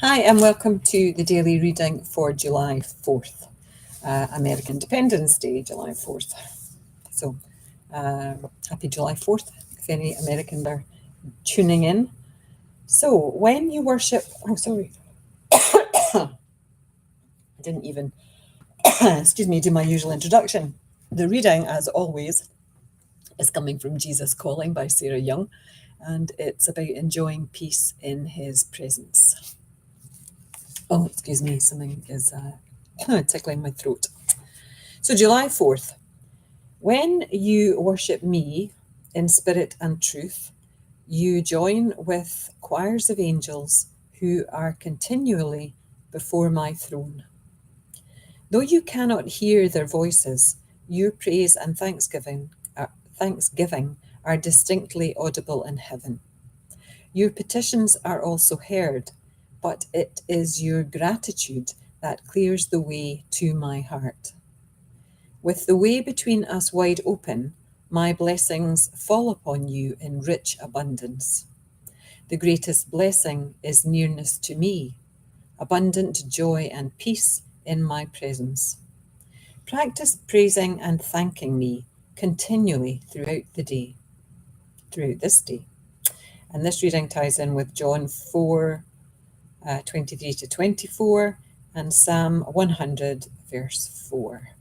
Hi, and welcome to the daily reading for July 4th, American Independence Day, July 4th. So, happy July 4th, if any Americans are tuning in. So, when you worship, I didn't even, do my usual introduction. The reading, as always, is coming from Jesus Calling by Sarah Young, and it's about enjoying peace in his presence. Oh, excuse me, something is tickling my throat. So, July 4th. When you worship me in spirit and truth, you join with choirs of angels who are continually before my throne. Though you cannot hear their voices, your praise and thanksgiving are distinctly audible in heaven. Your petitions are also heard, but it is your gratitude that clears the way to my heart. With the way between us wide open, my blessings fall upon you in rich abundance. The greatest blessing is nearness to me, abundant joy and peace in my presence. Practice praising and thanking me continually throughout this day. And this reading ties in with John 4, 23 to 24, and Psalm 100, verse 4.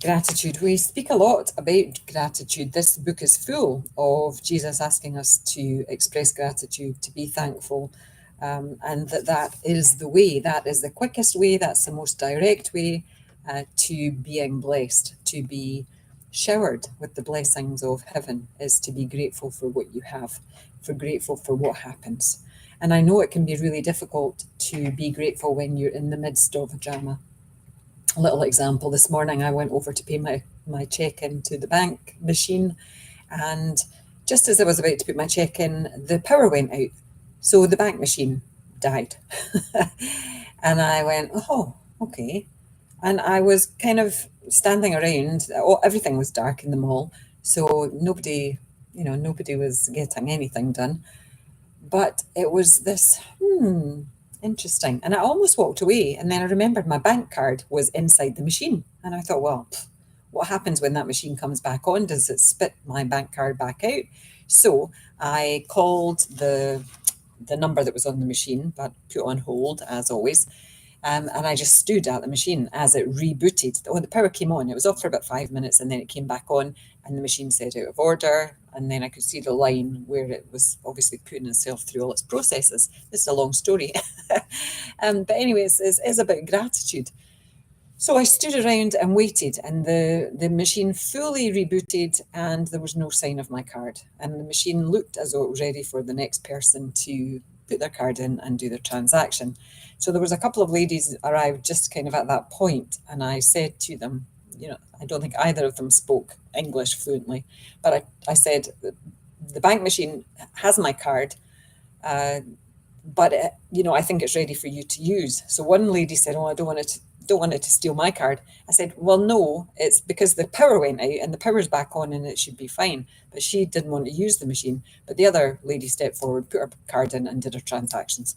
Gratitude. We speak a lot about gratitude. This book is full of Jesus asking us to express gratitude, to be thankful, and that is the way, that is the quickest way, that's the most direct way to being blessed, to be showered with the blessings of heaven, is to be grateful for what you have, for grateful for what happens. And I know it can be really difficult to be grateful when you're in the midst of a drama. A little example, this morning I went over to pay my check into the bank machine, and just as I was about to put my check in, the power went out. So the bank machine died. And I went, oh, okay. And I was kind of standing around, everything was dark in the mall, so nobody was getting anything done. But it was this, interesting. And I almost walked away, and then I remembered my bank card was inside the machine. And I thought, well, what happens when that machine comes back on? Does it spit my bank card back out? So I called the number that was on the machine, but put on hold as always. And I just stood at the machine as it rebooted. Oh, the power came on. It was off for about 5 minutes, and then it came back on, and the machine said out of order. And then I could see the line where it was obviously putting itself through all its processes. This is a long story. But anyways, it's about gratitude. So I stood around and waited, and the machine fully rebooted, and there was no sign of my card. And the machine looked as though it was ready for the next person to put their card in and do their transaction. So there was a couple of ladies arrived just kind of at that point, and I said to them, I don't think either of them spoke English fluently, but I said, the bank machine has my card, but I think it's ready for you to use. So one lady said, oh, I don't want it to steal my card. I said, well, no, it's because the power went out and the power's back on and it should be fine. But she didn't want to use the machine. But the other lady stepped forward, put her card in and did her transactions.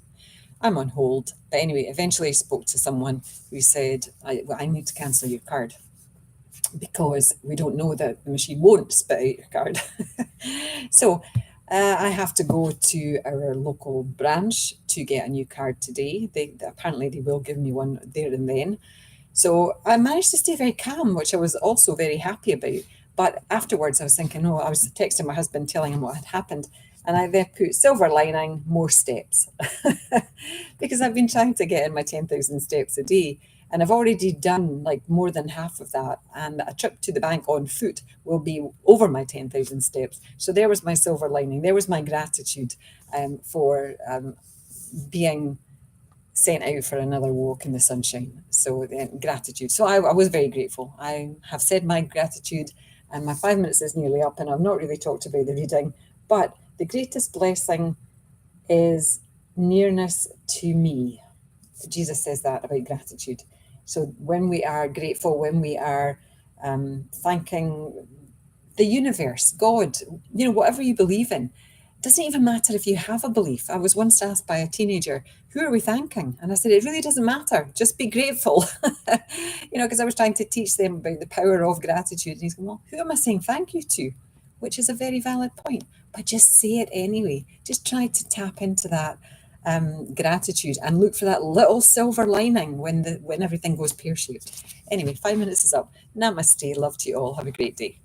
I'm on hold. But anyway, eventually I spoke to someone who said, I need to cancel your card because we don't know that the machine won't spit out your card. So I have to go to our local branch to get a new card today. Apparently they will give me one there and then. So I managed to stay very calm, which I was also very happy about. But afterwards I was thinking, I was texting my husband telling him what had happened. And I then put silver lining, more steps. Because I've been trying to get in my 10,000 steps a day. And I've already done like more than half of that. And a trip to the bank on foot will be over my 10,000 steps. So there was my silver lining. There was my gratitude for being sent out for another walk in the sunshine. So gratitude. So I was very grateful. I have said my gratitude, and my 5 minutes is nearly up, and I've not really talked about the reading. But the greatest blessing is nearness to me. Jesus says that about gratitude. So when we are grateful, when we are thanking the universe, God, whatever you believe in, doesn't even matter if you have a belief. I was once asked by a teenager, who are we thanking? And I said, it really doesn't matter. Just be grateful. Because I was trying to teach them about the power of gratitude. And he's going, well, who am I saying thank you to? Which is a very valid point. But just say it anyway. Just try to tap into that gratitude and look for that little silver lining when everything goes pear-shaped. Anyway, 5 minutes is up. Namaste. Love to you all. Have a great day.